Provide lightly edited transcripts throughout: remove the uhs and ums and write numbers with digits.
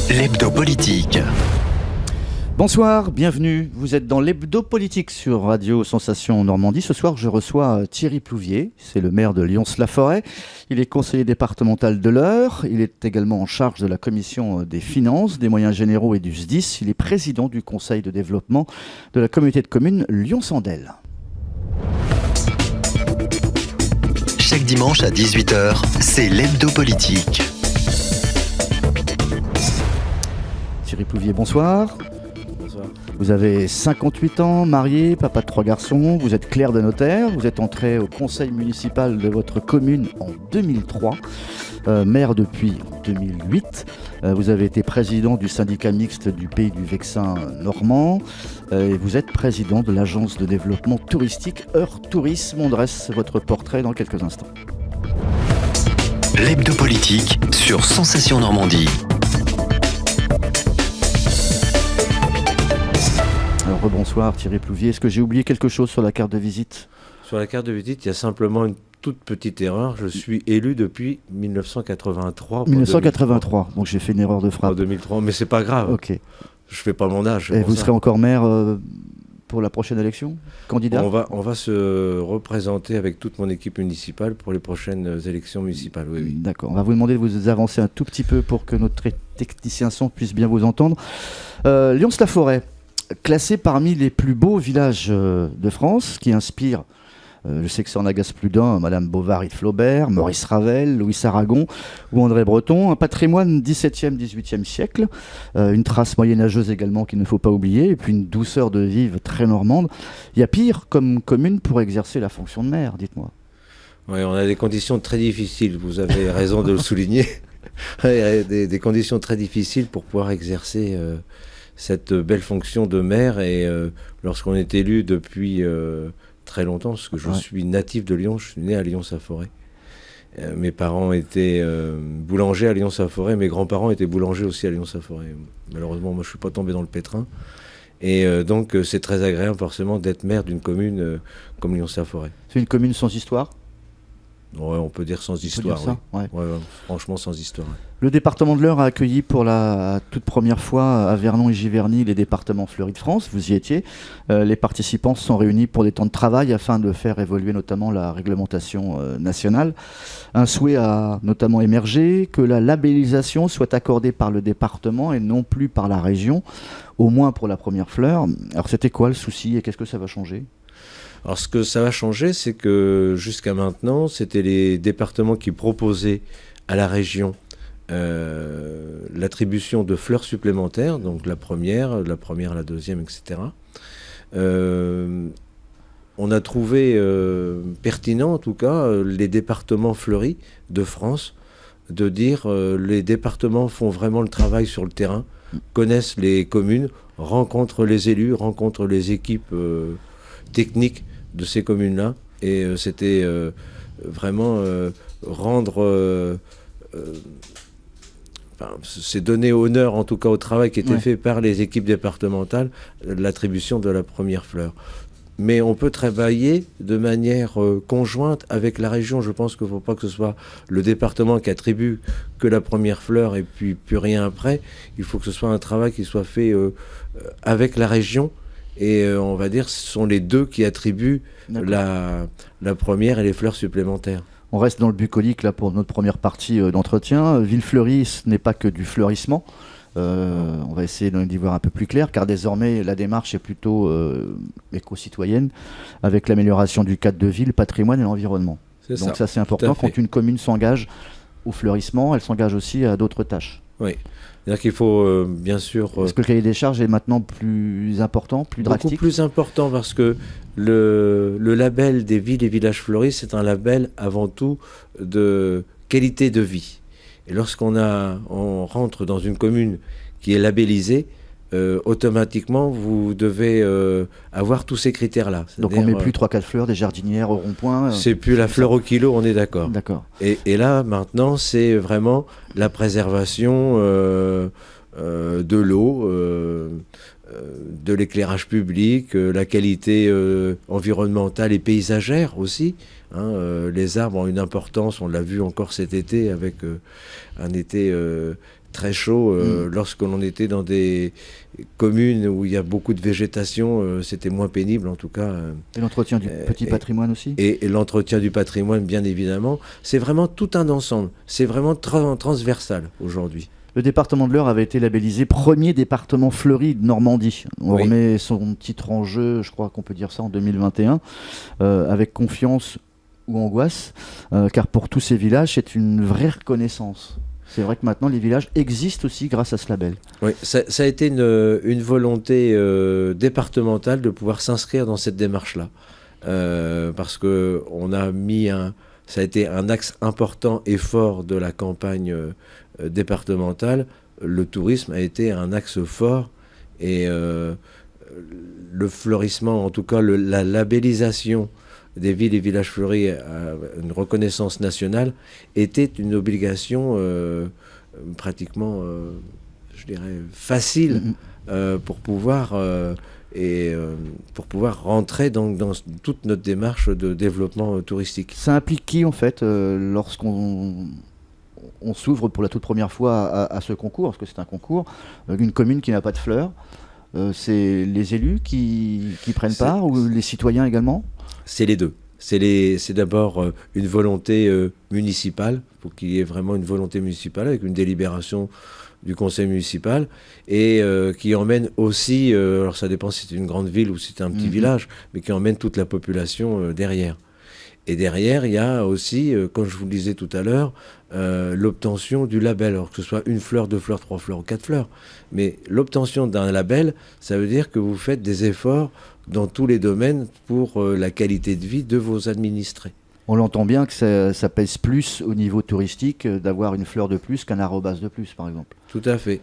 L'hebdo politique. Bonsoir, bienvenue. Vous êtes dans l'hebdo politique sur Radio Sensation Normandie. Ce soir, je reçois Thierry Plouvier. C'est le maire de Lyons-la-Forêt. Il est conseiller départemental de l'Eure. Il est également en charge de la commission des finances, des moyens généraux et du SDIS. Il est président du conseil de développement de la communauté de communes Lyon-Sandel. Chaque dimanche à 18h, c'est l'hebdo politique. Thierry Plouvier, bonsoir. Vous avez 58 ans, marié, papa de 3 garçons, vous êtes clerc de notaire, vous êtes entré au conseil municipal de votre commune en 2003, maire depuis 2008, vous avez été président du syndicat mixte du Pays du Vexin normand, et vous êtes président de l'agence de développement touristique Eure Tourisme. On dresse votre portrait dans quelques instants. L'hebdo politique sur Sensation Normandie. Alors rebonsoir Thierry Plouvier, est-ce que j'ai oublié quelque chose sur la carte de visite ? Sur la carte de visite, il y a simplement une toute petite erreur. Je suis élu depuis 1983. 1983, donc j'ai fait une erreur de frappe. En 2003, mais c'est pas grave. Ok. Je fais pas mon âge. Et vous serez encore maire pour la prochaine élection ? Candidat ? On va se représenter avec toute mon équipe municipale pour les prochaines élections municipales. Oui. D'accord. On va vous demander de vous avancer un tout petit peu pour que notre technicien son puisse bien vous entendre. Lyons-la-Forêt, classé parmi les plus beaux villages de France, qui inspire, je sais que ça en agace plus d'un, Madame Bovary de Flaubert, Maurice Ravel, Louis Aragon ou André Breton, un patrimoine 17e, 18e siècle, une trace moyenâgeuse également qu'il ne faut pas oublier, et puis une douceur de vivre très normande. Il y a pire comme commune pour exercer la fonction de maire, dites-moi. Oui, on a des conditions très difficiles, vous avez raison de le souligner, des conditions très difficiles pour pouvoir exercer cette belle fonction de maire, et lorsqu'on est élu depuis très longtemps, parce que je suis natif de Lyon, je suis né à Lyons-la-Forêt. Mes parents étaient boulangers à Lyons-la-Forêt, mes grands-parents étaient boulangers aussi à Lyons-la-Forêt. Malheureusement, moi je ne suis pas tombé dans le pétrin. Et donc c'est très agréable forcément d'être maire d'une commune comme Lyons-la-Forêt. C'est une commune sans histoire ? Ouais, on peut dire sans histoire. Dire ça, oui. ouais. Franchement sans histoire. Ouais. Le département de l'Eure a accueilli pour la toute première fois à Vernon et Giverny les départements fleuris de France. Vous y étiez. Les participants se sont réunis pour des temps de travail afin de faire évoluer notamment la réglementation nationale. Un souhait a notamment émergé que la labellisation soit accordée par le département et non plus par la région, au moins pour la première fleur. Alors c'était quoi le souci et qu'est-ce que ça va changer ? Alors ce que ça va changer, c'est que jusqu'à maintenant, c'était les départements qui proposaient à la région l'attribution de fleurs supplémentaires, donc la première, la deuxième, etc. On a trouvé pertinent, en tout cas, les départements fleuris de France, de dire les départements font vraiment le travail sur le terrain, connaissent les communes, rencontrent les élus, rencontrent les équipes techniques de ces communes-là, et c'était vraiment rendre... c'est donner honneur en tout cas au travail qui était fait par les équipes départementales, l'attribution de la première fleur. Mais on peut travailler de manière conjointe avec la région. Je pense qu'il ne faut pas que ce soit le département qui attribue que la première fleur et puis plus rien après. Il faut que ce soit un travail qui soit fait avec la région. Et on va dire ce sont les deux qui attribuent la première et les fleurs supplémentaires. On reste dans le bucolique là pour notre première partie d'entretien. Villefleurie, ce n'est pas que du fleurissement. On va essayer d'y voir un peu plus clair, car désormais la démarche est plutôt éco-citoyenne, avec l'amélioration du cadre de vie, le patrimoine et l'environnement. Donc ça c'est important. Quand une commune s'engage au fleurissement, elle s'engage aussi à d'autres tâches. Oui. C'est-à-dire qu'il faut bien sûr... Est-ce que le cahier des charges est maintenant plus important, plus drastique ? Beaucoup plus important, parce que le label des villes et villages fleuris, c'est un label avant tout de qualité de vie. Et lorsqu'on rentre dans une commune qui est labellisée, automatiquement, vous devez avoir tous ces critères-là. Donc on ne met plus 3-4 fleurs, des jardinières au rond-point. C'est plus la fleur au kilo, on est d'accord. D'accord. Et là, maintenant, c'est vraiment la préservation de l'eau, de l'éclairage public, la qualité environnementale et paysagère aussi. Les arbres ont une importance, on l'a vu encore cet été avec un été très chaud. Lorsque l'on était dans des communes où il y a beaucoup de végétation, c'était moins pénible en tout cas. Et l'entretien du petit patrimoine aussi. Et l'entretien du patrimoine, bien évidemment. C'est vraiment tout un ensemble. C'est vraiment transversal aujourd'hui. Le département de l'Eure avait été labellisé premier département fleuri de Normandie. On remet son titre en jeu, je crois qu'on peut dire ça, en 2021, avec confiance ou angoisse, car pour tous ces villages, c'est une vraie reconnaissance. C'est vrai que maintenant, les villages existent aussi grâce à ce label. Oui, ça a été une volonté départementale de pouvoir s'inscrire dans cette démarche-là. Parce qu'on a mis ça a été un axe important et fort de la campagne départementale. Le tourisme a été un axe fort et le fleurissement, en tout cas la labellisation des villes et villages fleuris à une reconnaissance nationale était une obligation pratiquement, je dirais, facile pour pouvoir rentrer dans toute notre démarche de développement touristique. Ça implique qui en fait lorsqu'on s'ouvre pour la toute première fois à ce concours, parce que c'est un concours, une commune qui n'a pas de fleurs, c'est les élus qui prennent part ou les citoyens également ? C'est les deux. C'est d'abord une volonté municipale. Il faut qu'il y ait vraiment une volonté municipale avec une délibération du conseil municipal et qui emmène aussi, alors ça dépend si c'est une grande ville ou si c'est un petit village, mais qui emmène toute la population derrière. Et derrière, il y a aussi, comme je vous le disais tout à l'heure, l'obtention du label, alors que ce soit une fleur, 2 fleurs, 3 fleurs ou 4 fleurs. Mais l'obtention d'un label, ça veut dire que vous faites des efforts dans tous les domaines pour la qualité de vie de vos administrés. On l'entend bien que ça pèse plus au niveau touristique d'avoir une fleur de plus qu'un arrobas de plus, par exemple. Tout à fait.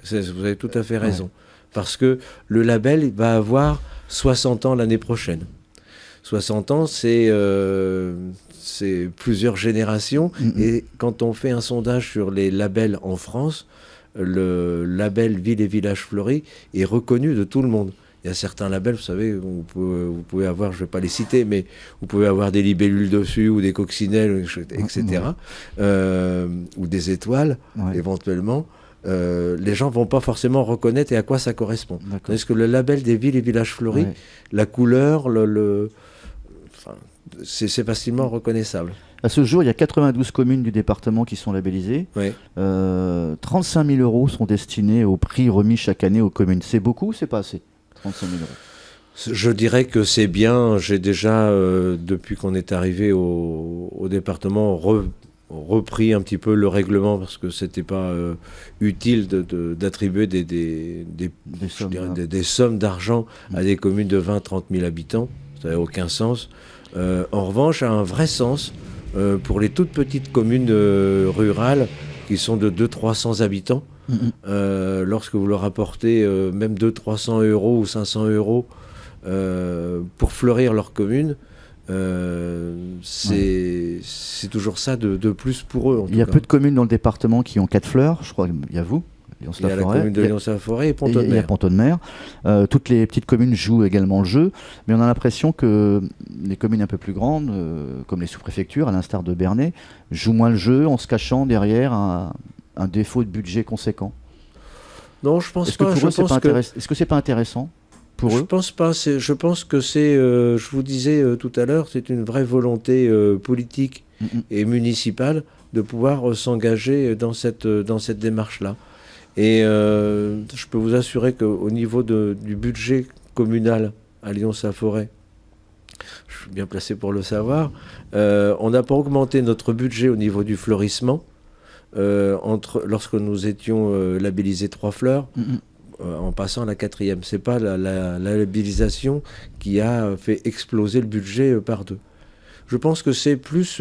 Vous avez tout à fait raison. Ouais. Parce que le label il va avoir 60 ans l'année prochaine. 60 ans, c'est plusieurs générations. Et quand on fait un sondage sur les labels en France, le label Ville et Village Fleuris est reconnu de tout le monde. Il y a certains labels, vous savez, vous pouvez avoir, je ne vais pas les citer, mais vous pouvez avoir des libellules dessus ou des coccinelles, etc. Ou des étoiles, éventuellement. Les gens ne vont pas forcément reconnaître et à quoi ça correspond. Est-ce que le label des villes et villages fleuris, la couleur, c'est facilement reconnaissable. À ce jour, il y a 92 communes du département qui sont labellisées. 35 000 euros sont destinés au prix remis chaque année aux communes. C'est beaucoup ou c'est pas assez ? 35 000 euros. Je dirais que c'est bien. J'ai déjà, depuis qu'on est arrivé au département, repris un petit peu le règlement parce que c'était pas utile d'attribuer des sommes d'argent à des communes de 20-30 000 habitants. Ça n'avait aucun sens. En revanche, ça a un vrai sens pour les toutes petites communes rurales qui sont de 200-300 habitants. Lorsque vous leur apportez même 200-300 euros ou 500 euros pour fleurir leur commune, c'est toujours ça de plus pour eux. Il y a peu de communes dans le département qui ont 4 fleurs. Je crois qu'il y a vous. Il y a la commune de Lyons-la-Forêt et Pontonnerre. Il y a Pontonnerre. Toutes les petites communes jouent également le jeu, mais on a l'impression que les communes un peu plus grandes, comme les sous-préfectures, à l'instar de Bernay, jouent moins le jeu en se cachant derrière un défaut de budget conséquent. Non, je pense pas. Est-ce que c'est pas intéressant pour eux ? Je pense pas. Je pense que c'est, je vous disais tout à l'heure, c'est une vraie volonté politique et municipale de pouvoir s'engager dans cette démarche-là. Et je peux vous assurer qu'au niveau du budget communal à Lyons-la-Forêt, je suis bien placé pour le savoir, on n'a pas augmenté notre budget au niveau du fleurissement lorsque nous étions labellisés 3 fleurs, en passant à la 4e. C'est pas la labellisation qui a fait exploser le budget par 2. Je pense que c'est plus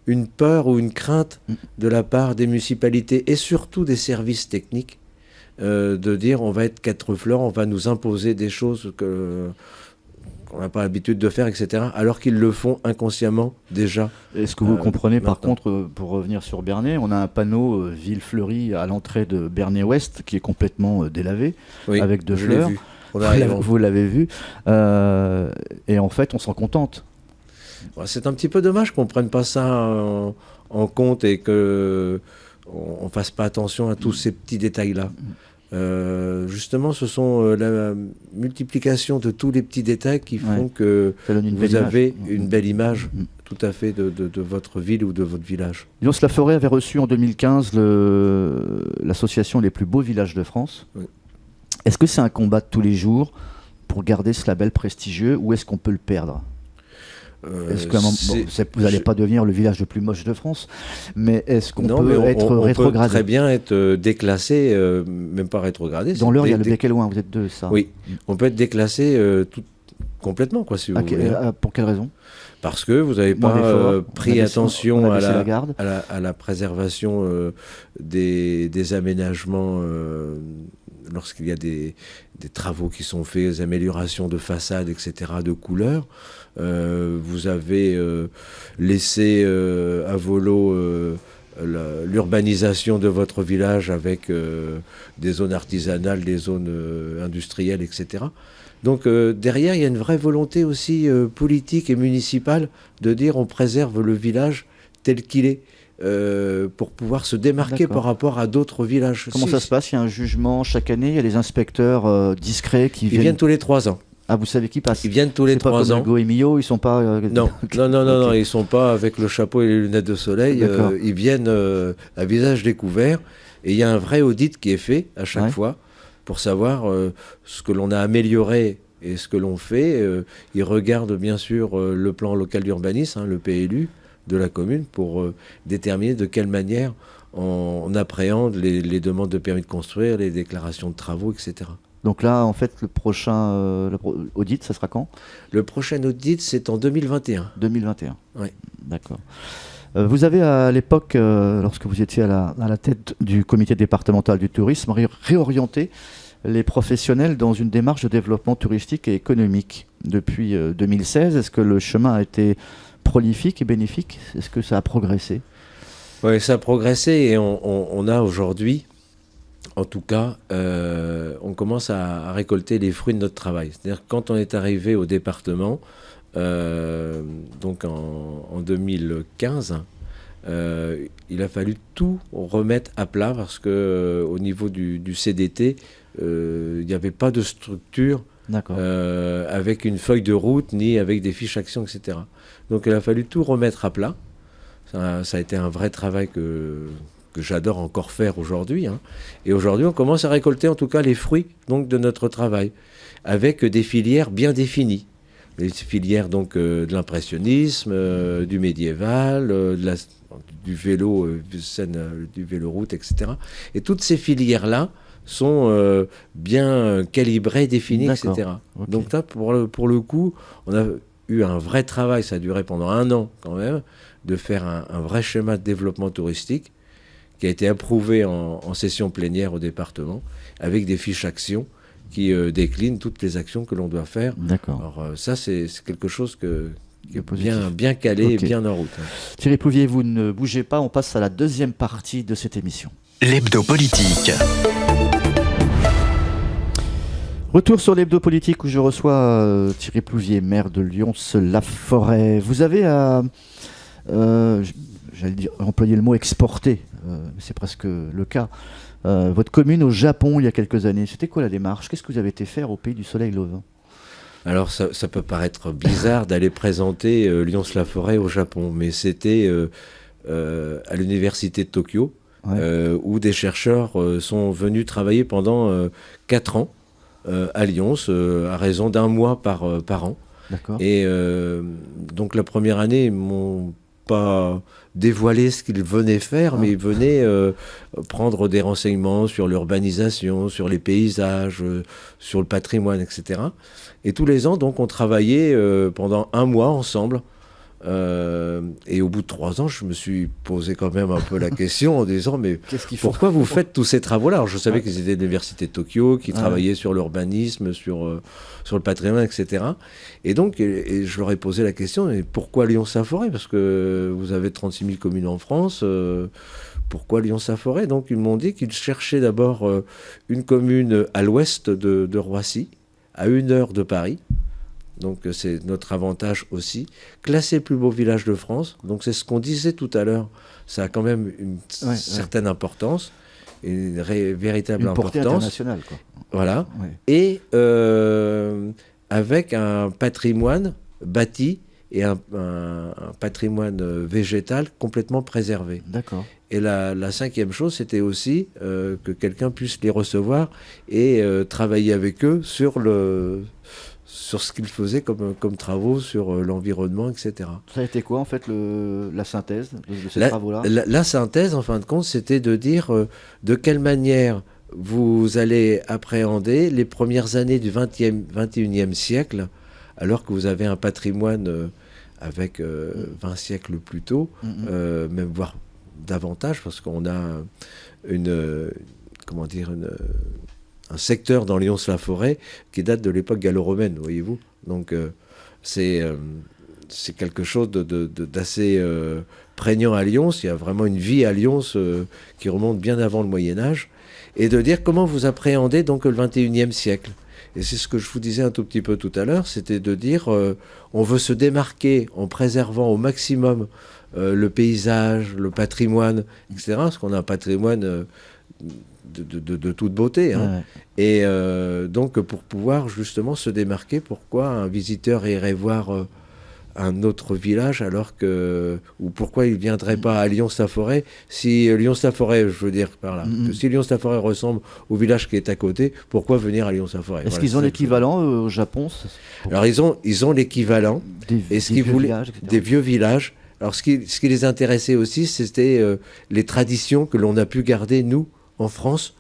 une peur ou une crainte de la part des municipalités et surtout des services techniques de dire on va être 4 fleurs, on va nous imposer des choses qu'on n'a pas l'habitude de faire, etc., alors qu'ils le font inconsciemment déjà. Est-ce que vous comprenez, par maintenant. contre, pour revenir sur Bernay, on a un panneau ville fleurie à l'entrée de Bernay-Ouest qui est complètement délavé, Oui, avec de je l'ai fleurs. vu. On arrive en- Vous l'avez vu. Et en fait, on s'en contente. Ouais, c'est un petit peu dommage qu'on ne prenne pas ça en compte et que on ne fasse pas attention à tous ces petits détails-là. Justement, ce sont la multiplication de tous les petits détails qui font Ouais. que Ça donne une belle vous avez image. une belle image Mm. tout à fait de votre ville ou de votre village. Lyons-la-Forêt avait reçu en 2015 l'association Les plus beaux villages de France. Oui. Est-ce que c'est un combat de tous les jours pour garder ce label prestigieux ou est-ce qu'on peut le perdre? Est-ce qu'à un moment- vous n'allez pas devenir le village le plus moche de France, mais est-ce qu'on Non, peut mais être on peut rétrogradé? très bien être déclassé, même pas rétrogradé. Dans l'heure, il y a le bec et loin, vous êtes deux, ça. Oui, on peut être déclassé complètement, quoi, si vous voulez. Pour quelle raison? Parce que vous n'avez Moins pas d'efforts, on a pris baissé- attention on a à baissé la garde. à la préservation des aménagements lorsqu'il y a des travaux qui sont faits, des améliorations de façade, etc., de couleurs. Vous avez laissé à volo l'urbanisation de votre village avec des zones artisanales, des zones industrielles, etc. Donc derrière, il y a une vraie volonté aussi politique et municipale de dire on préserve le village tel qu'il est pour pouvoir se démarquer D'accord. par rapport à d'autres villages. Comment ça se passe? Il y a un jugement chaque année, il y a des inspecteurs discrets qui Ils viennent tous les 3 ans. Ah, vous savez qui passe? Ils viennent tous les C'est pas 3 comme ans. Hugo et Millot, ils sont pas... Non, non, Ok. ils sont pas avec le chapeau et les lunettes de soleil. D'accord. Ils viennent à visage découvert. Et il y a un vrai audit qui est fait à chaque Ouais. fois pour savoir ce que l'on a amélioré et ce que l'on fait. Ils regardent bien sûr le plan local d'urbanisme, le PLU de la commune, pour déterminer de quelle manière on appréhende les demandes de permis de construire, les déclarations de travaux, etc. Donc là, en fait, le prochain audit, ça sera quand? Le prochain audit, c'est en 2021. 2021. Ouais. D'accord. Vous avez à l'époque, lorsque vous étiez à la tête du comité départemental du tourisme, réorienté les professionnels dans une démarche de développement touristique et économique. Depuis 2016, est-ce que le chemin a été prolifique et bénéfique? Est-ce que ça a progressé? Oui, ça a progressé et on a aujourd'hui, en tout cas, on commence à récolter les fruits de notre travail. C'est-à-dire que quand on est arrivé au département, donc en 2015, il a fallu tout remettre à plat parce que au niveau du CDT, il n'y avait pas de structure D'accord. avec une feuille de route ni avec des fiches actions, etc. Donc il a fallu tout remettre à plat. Ça a été un vrai travail que j'adore encore faire aujourd'hui. Et aujourd'hui, on commence à récolter en tout cas les fruits donc, de notre travail, avec des filières bien définies. Les filières donc, de l'impressionnisme, du médiéval, du vélo, du vélo-route, etc. Et toutes ces filières-là sont bien calibrées, définies, D'accord. etc. Ok. Donc là, pour le coup, on a eu un vrai travail, ça a duré pendant 1 an quand même, de faire un vrai schéma de développement touristique qui a été approuvé en session plénière au département, avec des fiches actions qui déclinent toutes les actions que l'on doit faire. D'accord. Alors ça, c'est quelque chose qui est Positif. bien calé et Ok. bien en route. Thierry Plouvier, vous ne bougez pas, on passe à la deuxième partie de cette émission. L'hebdo politique. Retour sur l'hebdo politique où je reçois Thierry Plouvier, maire de Lyons-la-Forêt. Vous avez j'allais dire, employer le mot exporter, c'est presque le cas, votre commune au Japon il y a quelques années. C'était quoi la démarche? Qu'est-ce que vous avez été faire au pays du soleil levant? Alors ça peut paraître bizarre d'aller présenter Lyons-la-Forêt au Japon, mais c'était à l'université de Tokyo, Ouais. où des chercheurs sont venus travailler pendant 4 ans à Lyon, à raison d'1 mois par an. D'accord. Et donc la première année, ils m'ont pas dévoilé ce qu'ils venaient faire, mais ils venaient prendre des renseignements sur l'urbanisation, sur les paysages, sur le patrimoine, etc. Et tous les ans, donc, on travaillait pendant 1 mois ensemble Et au bout de 3 ans, je me suis posé quand même un peu la question en disant, mais Qu'est-ce qu'ils font? pourquoi vous faites tous ces travaux-là? Alors, je savais qu'ils étaient de l'université de Tokyo, qui Ouais. travaillaient sur l'urbanisme, sur le patrimoine, etc. Et donc, et je leur ai posé la question, mais pourquoi Lyons-Saint-Forêt? Parce que vous avez 36 000 communes en France, pourquoi Lyons-Saint-Forêt? Donc, ils m'ont dit qu'ils cherchaient d'abord une commune à l'ouest de Roissy, à 1 heure de Paris. Donc c'est notre avantage aussi. Classé plus beau village de France, donc c'est ce qu'on disait tout à l'heure, ça a quand même une certaine importance, une véritable Une portée importance. internationale, quoi. Voilà. Ouais. Et avec un patrimoine bâti et un patrimoine végétal complètement préservé. D'accord. Et la 5e chose, c'était aussi que quelqu'un puisse les recevoir et travailler avec eux sur ce qu'ils faisaient comme travaux sur l'environnement, etc. Ça a été quoi, en fait, la synthèse de ces travaux-là? La synthèse, en fin de compte, c'était de dire de quelle manière vous allez appréhender les premières années du 21e siècle, alors que vous avez un patrimoine avec 20 siècles plus tôt, même voire davantage, parce qu'on a un secteur dans Lyons-la-Forêt qui date de l'époque gallo-romaine, voyez-vous. Donc c'est quelque chose d'assez prégnant à Lyons. Il y a vraiment une vie à Lyons qui remonte bien avant le Moyen-Âge. Et de dire comment vous appréhendez donc le 21e siècle. Et c'est ce que je vous disais un tout petit peu tout à l'heure, c'était de dire on veut se démarquer en préservant au maximum le paysage, le patrimoine, etc. Parce qu'on a un patrimoine de toute beauté. Hein. Ouais. Et donc, pour pouvoir justement se démarquer, pourquoi un visiteur irait voir un autre village ou pourquoi il ne viendrait pas à Lyons-la-Forêt si Lyons-la-Forêt, je veux dire par là, que si Lyons-la-Forêt ressemble au village qui est à côté, pourquoi venir à Lyons-la-Forêt? Est-ce qu'ils ont l'équivalent au Japon? Alors, ils ont l'équivalent des vieux villages. Alors, ce qui les intéressait aussi, c'était les traditions que l'on a pu garder, nous, en France.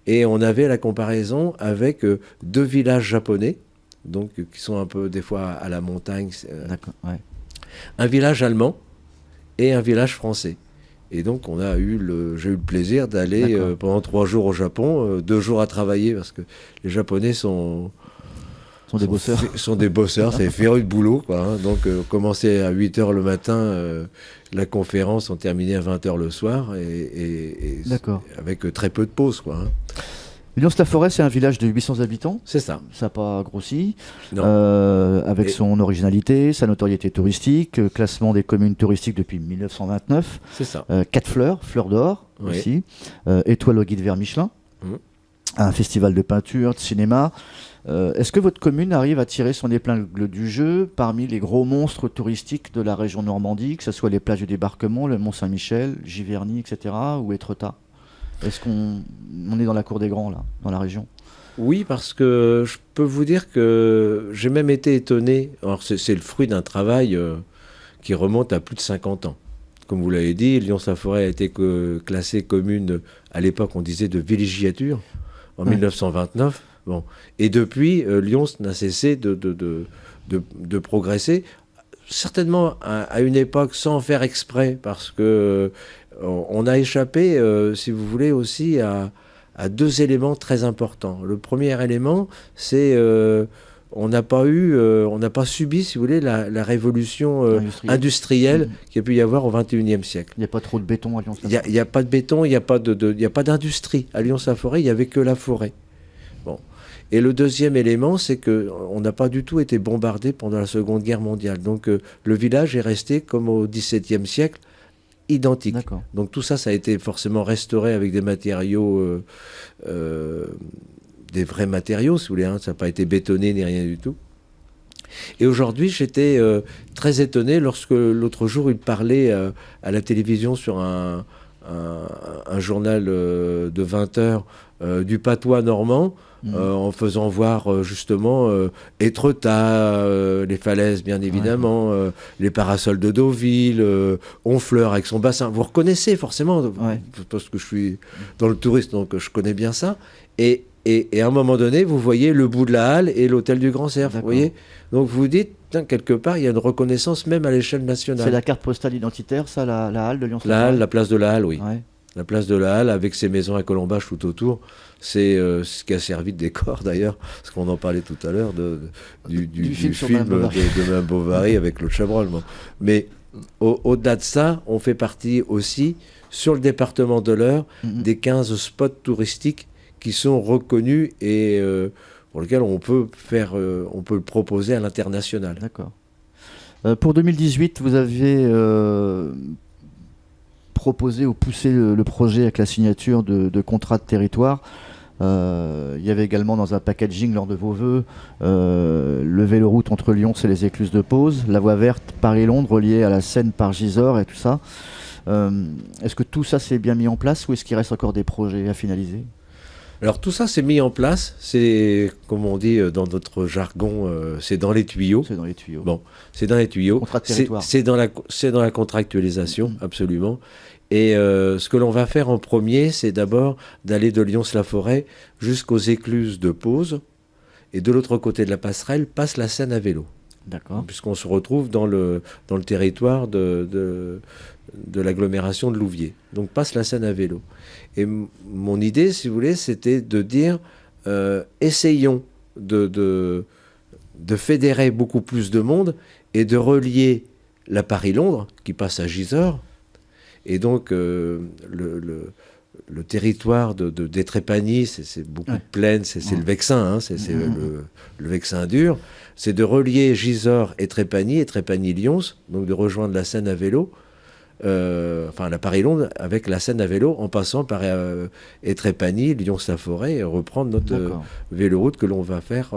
Et on avait la comparaison avec 2 villages japonais, donc qui sont un peu, des fois, à la montagne. D'accord, ouais. Un village allemand et un village français. Et donc, j'ai eu le plaisir d'aller pendant 3 jours au Japon, 2 jours à travailler, parce que les Japonais sont des bosseurs. Sont des bosseurs, c'est férus de boulot, quoi. Hein. Donc, commencer à 8h le matin, la conférence, on terminait à 20h le soir, et avec très peu de pauses, quoi. Hein. Lyons-la-Forêt, c'est un village de 800 habitants. C'est ça. Ça n'a pas grossi. Non. Avec son originalité, sa notoriété touristique, classement des communes touristiques depuis 1929. C'est ça. 4 fleurs d'or aussi. Étoile au guide vert Michelin. Un festival de peinture, de cinéma. Est-ce que votre commune arrive à tirer son épingle du jeu parmi les gros monstres touristiques de la région Normandie, que ce soit les plages du débarquement, le Mont-Saint-Michel, Giverny, etc., ou Étretat? Est-ce qu'on est dans la cour des grands, là, dans la région? Oui, parce que je peux vous dire que j'ai même été étonné. Alors, c'est le fruit d'un travail qui remonte à plus de 50 ans. Comme vous l'avez dit, Lyons-la-Forêt a été classée commune, à l'époque, on disait de villégiature, en 1929. Bon. Et depuis, Lyons n'a cessé de progresser, certainement à une époque sans faire exprès, parce que on a échappé, si vous voulez, aussi à 2 éléments très importants. Le premier élément, c'est on n'a pas subi, si vous voulez, la révolution industrielle qu'il y a pu y avoir au XXIe siècle. Il n'y a pas trop de béton à Lyons-la-Forêt. Il n'y a pas de béton, il n'y a pas d'industrie. À Lyons-la-Forêt, il n'y avait que la forêt. Bon. Et le deuxième élément, c'est qu'on n'a pas du tout été bombardé pendant la Seconde Guerre mondiale. Donc le village est resté comme au XVIIe siècle, identique. D'accord. Donc tout ça, ça a été forcément restauré avec des matériaux, des vrais matériaux, si vous voulez. Hein. Ça n'a pas été bétonné ni rien du tout. Et aujourd'hui, j'étais très étonné lorsque l'autre jour, il parlait à la télévision sur un journal de 20 heures du patois normand, en faisant voir justement Étretat, les falaises bien évidemment, les parasols de Deauville, Honfleur avec son bassin. Vous reconnaissez forcément, parce que je suis dans le tourisme, donc je connais bien ça. Et à un moment donné, vous voyez le bout de la halle et l'hôtel du Grand Cerf. Vous voyez, donc vous vous dites, tiens, quelque part, il y a une reconnaissance même à l'échelle nationale. C'est la carte postale identitaire, ça, la halle de Lyon. La halle, la place de la Halle, oui. Ouais. La place de la Halle, avec ses maisons à colombages tout autour, c'est ce qui a servi de décor d'ailleurs, parce qu'on en parlait tout à l'heure du film de Madame Bovary avec Claude Chabrol. Bon. Mais au-delà de ça, on fait partie aussi, sur le département de l'Eure, des 15 spots touristiques qui sont reconnus et pour lesquels on peut le proposer à l'international. D'accord. Pour 2018, vous avez proposé ou poussé le projet avec la signature de contrats de territoire. Il y avait également dans un packaging lors de vos vœux le véloroute entre Lyon et les écluses de Pose, la voie verte Paris-Londres reliée à la Seine par Gisors et tout ça. Est-ce que tout ça s'est bien mis en place ou est-ce qu'il reste encore des projets à finaliser ? Alors tout ça s'est mis en place, c'est comme on dit dans notre jargon, c'est dans les tuyaux. C'est dans les tuyaux. Bon, c'est dans les tuyaux. Contrat de territoire. C'est dans la contractualisation, absolument. Et ce que l'on va faire en premier, c'est d'abord d'aller de Lyons-la-Forêt jusqu'aux écluses de Pose. Et de l'autre côté de la passerelle passe la Seine à vélo. D'accord. Puisqu'on se retrouve dans le territoire de l'agglomération de Louviers. Donc passe la Seine à vélo. Et mon idée, si vous voulez, c'était de dire essayons de fédérer beaucoup plus de monde et de relier la Paris-Londres, qui passe à Gisors, et donc le territoire d'Étrépagny, c'est beaucoup de plaines, c'est le Vexin, hein, c'est le Vexin dur, c'est de relier Gisors et Trépagny-Lyons, donc de rejoindre la Seine à vélo, la Paris-Londres avec la Seine à vélo en passant par Étrépagny, Lyons-la-Forêt et reprendre notre véloroute que l'on va faire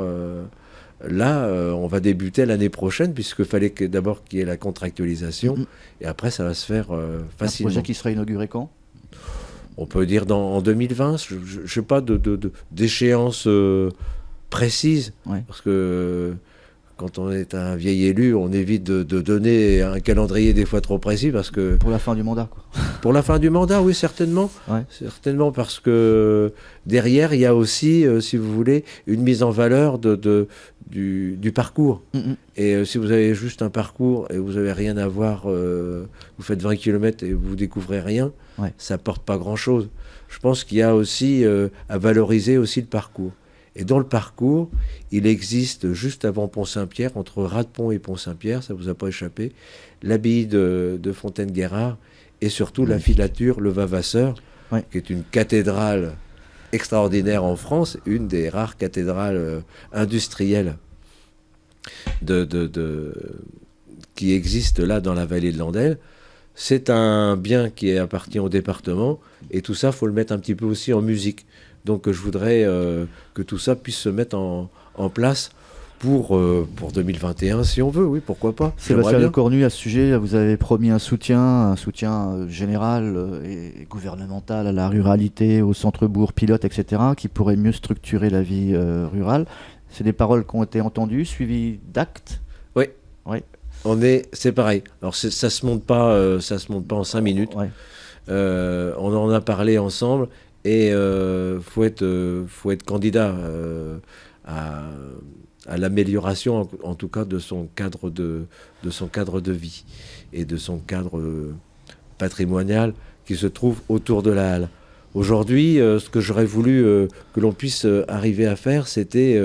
là. On va débuter l'année prochaine puisqu'il fallait d'abord qu'il y ait la contractualisation et après ça va se faire facilement. Un projet qui sera inauguré quand ? On peut dire en 2020, je n'ai pas d'échéance précise parce que quand on est un vieil élu, on évite de donner un calendrier des fois trop précis parce que... Pour la fin du mandat, quoi. Pour la fin du mandat, oui, certainement. Ouais. Certainement, parce que derrière, il y a aussi, si vous voulez, une mise en valeur du parcours. Et si vous avez juste un parcours et vous n'avez rien à voir, vous faites 20 km et vous découvrez rien, ça n'apporte pas grand-chose. Je pense qu'il y a aussi à valoriser aussi le parcours. Et dans le parcours, il existe juste avant Pont-Saint-Pierre, entre Radepont et Pont-Saint-Pierre, ça ne vous a pas échappé, l'abbaye de Fontaine-Guérard et surtout la filature, le Vavasseur, qui est une cathédrale extraordinaire en France, une des rares cathédrales industrielles qui existent là dans la vallée de l'Andelle. C'est un bien qui appartient au département et tout ça, il faut le mettre un petit peu aussi en musique. Donc je voudrais que tout ça puisse se mettre en place pour 2021, si on veut, oui, pourquoi pas. Sébastien Lecornu, à ce sujet, vous avez promis un soutien général et gouvernemental à la ruralité, au centre-bourg pilote, etc., qui pourrait mieux structurer la vie rurale. C'est des paroles qui ont été entendues, suivies d'actes ? Oui. C'est pareil. Alors ça se monte pas en 5 minutes. On en a parlé ensemble. Et faut être candidat à l'amélioration, en tout cas, de son cadre de vie et de son cadre patrimonial qui se trouve autour de la halle. Aujourd'hui, ce que j'aurais voulu que l'on puisse arriver à faire, c'était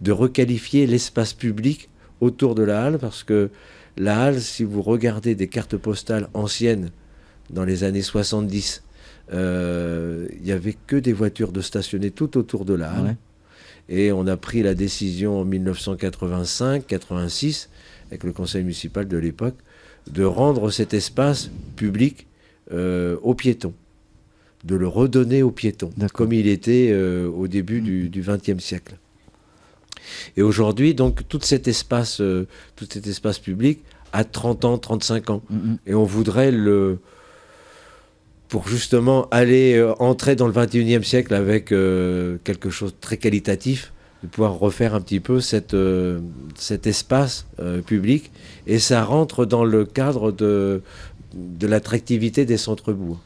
de requalifier l'espace public autour de la halle, parce que la halle, si vous regardez des cartes postales anciennes dans les années 70, il n'y avait que des voitures de stationner tout autour de la halle. Et on a pris la décision en 1985-86 avec le conseil municipal de l'époque de rendre cet espace public aux piétons, de le redonner aux piétons comme il était au début du XXe siècle. Et aujourd'hui, donc, tout cet espace public a 30 ans, 35 ans. Et on voudrait pour justement aller entrer dans le 21e siècle avec quelque chose de très qualitatif, de pouvoir refaire un petit peu cet espace public. Et ça rentre dans le cadre de l'attractivité des centres-bourgs.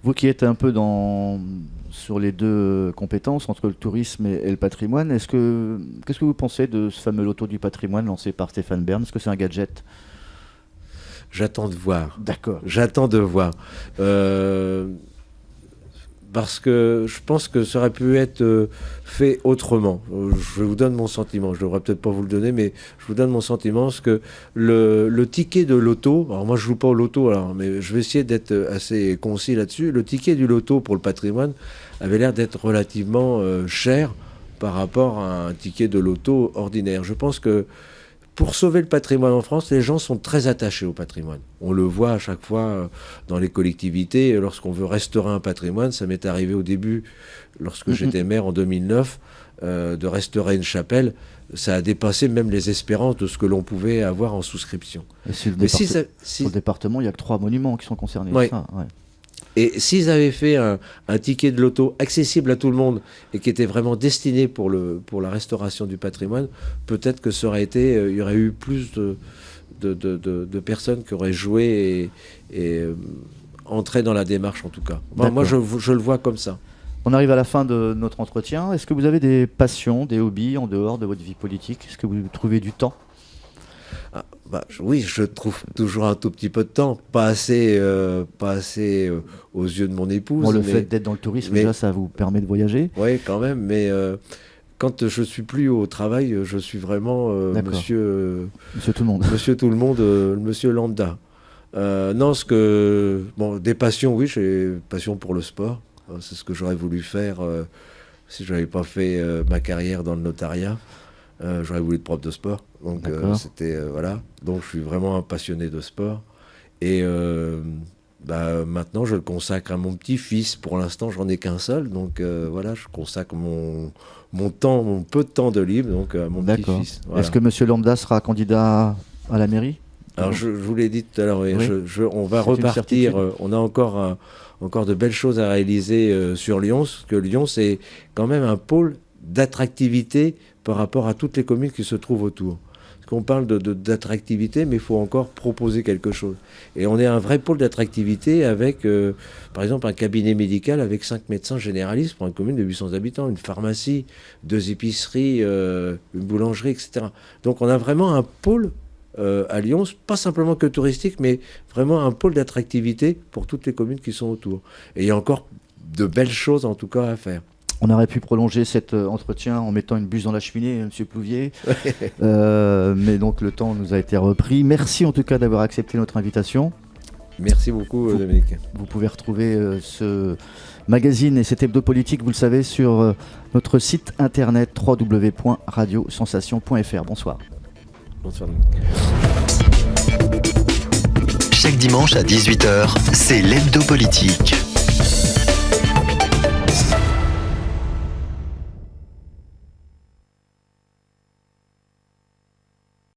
Vous qui êtes un peu dans sur les deux compétences, entre le tourisme et le patrimoine. Qu'est-ce que vous pensez de ce fameux loto du patrimoine lancé par Stéphane Bern? Est-ce que c'est un gadget? J'attends de voir. D'accord. J'attends de voir. Parce que je pense que ça aurait pu être fait autrement. Je vous donne mon sentiment. Je ne devrais peut-être pas vous le donner, mais je vous donne mon sentiment. Parce que le ticket de loto, alors moi je ne joue pas au loto, alors, mais je vais essayer d'être assez concis là-dessus. Le ticket du loto pour le patrimoine avait l'air d'être relativement cher par rapport à un ticket de loto ordinaire. Je pense que pour sauver le patrimoine en France, les gens sont très attachés au patrimoine. On le voit à chaque fois dans les collectivités. Lorsqu'on veut restaurer un patrimoine, ça m'est arrivé au début, lorsque j'étais maire en 2009, de restaurer une chapelle. Ça a dépassé même les espérances de ce que l'on pouvait avoir en souscription. Et sur le département, il n'y a que 3 monuments qui sont concernés. Oui. Ça, ouais. Et s'ils avaient fait un ticket de loto accessible à tout le monde et qui était vraiment destiné pour la restauration du patrimoine, peut-être que ça aurait été, il y aurait eu plus de personnes qui auraient joué et entré dans la démarche en tout cas. Moi, je le vois comme ça. On arrive à la fin de notre entretien. Est-ce que vous avez des passions, des hobbies en dehors de votre vie politique? Est-ce que vous trouvez du temps? Oui, je trouve toujours un tout petit peu de temps, pas assez aux yeux de mon épouse. Bon, fait d'être dans le tourisme, déjà, ça vous permet de voyager? Oui, quand même, mais quand je suis plus au travail, je suis vraiment monsieur tout le monde. Monsieur tout le monde, monsieur lambda. Des passions, oui, j'ai passion pour le sport. C'est ce que j'aurais voulu faire si je n'avais pas fait ma carrière dans le notariat. J'aurais voulu être prof de sport, donc voilà. Donc je suis vraiment un passionné de sport et maintenant je le consacre à mon petit-fils. Pour l'instant, j'en ai qu'un seul, donc voilà, je consacre mon peu de temps de libre donc à mon petit-fils. Voilà. Est-ce que Monsieur Lambda sera candidat à la mairie? Alors je vous l'ai dit tout à l'heure, oui. On va repartir. On a encore de belles choses à réaliser sur Lyon, parce que Lyon c'est quand même un pôle d'attractivité par rapport à toutes les communes qui se trouvent autour. Parce qu'on parle d'attractivité, mais il faut encore proposer quelque chose. Et on est un vrai pôle d'attractivité avec, par exemple, un cabinet médical avec 5 médecins généralistes pour une commune de 800 habitants, une pharmacie, 2 épiceries, une boulangerie, etc. Donc on a vraiment un pôle à Lyon, pas simplement que touristique, mais vraiment un pôle d'attractivité pour toutes les communes qui sont autour. Et il y a encore de belles choses, en tout cas, à faire. On aurait pu prolonger cet entretien en mettant une bûche dans la cheminée, M. Plouvier. Mais donc le temps nous a été repris. Merci en tout cas d'avoir accepté notre invitation. Merci beaucoup, Dominique. Vous pouvez retrouver ce magazine et cet hebdo politique, vous le savez, sur notre site internet www.radiosensation.fr. Bonsoir. Bonsoir. Chaque dimanche à 18h, c'est l'hebdo politique.